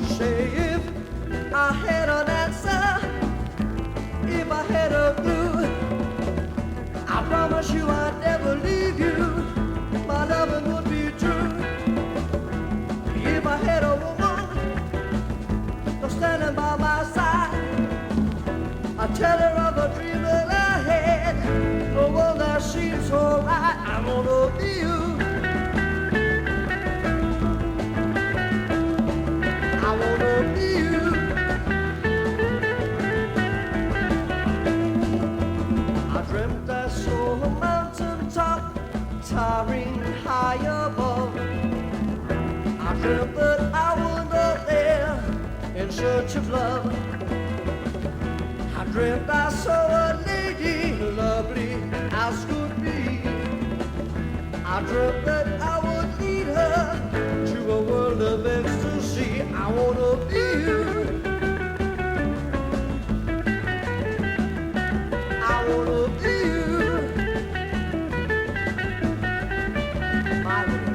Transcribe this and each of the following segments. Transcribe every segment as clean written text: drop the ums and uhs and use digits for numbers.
Say if I had an answer, if I had a clue, I promise you I'd never leave you. My loving would be true. If I had a woman standing by my side, I'd tell her of a dream that I had, the one that seems so right. I wanna be you. I wanna be you. I dreamt I saw a mountain top towering high above. I dreamt that I was up there in search of love. I dreamt I saw a lady lovely as could be. I dreamt that I would lead her to a world of ecstasy. I wanna be you. I wanna be you. My love.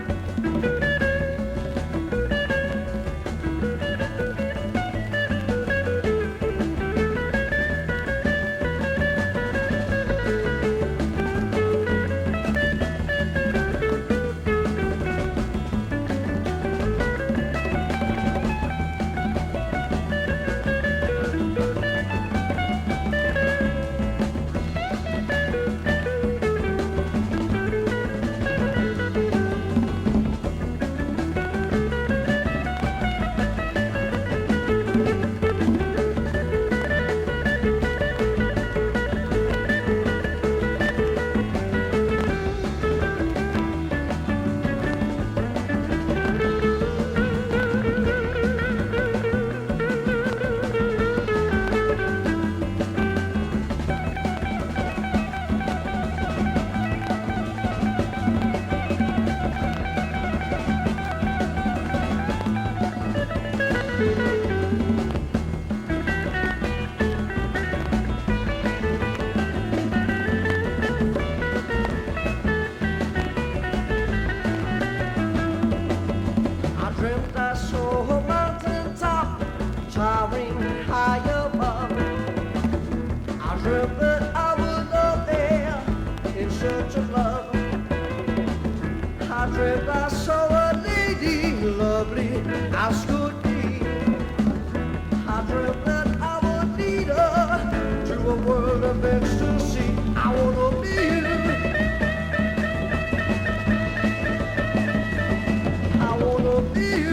I dreamt I saw a mountain top towering high above. I dreamt that I was up there in search of love. I dreamt I saw a lady lovely as could be. I dreamt that I would lead her to a world of ecstasy. I wanna be you. I wanna be you.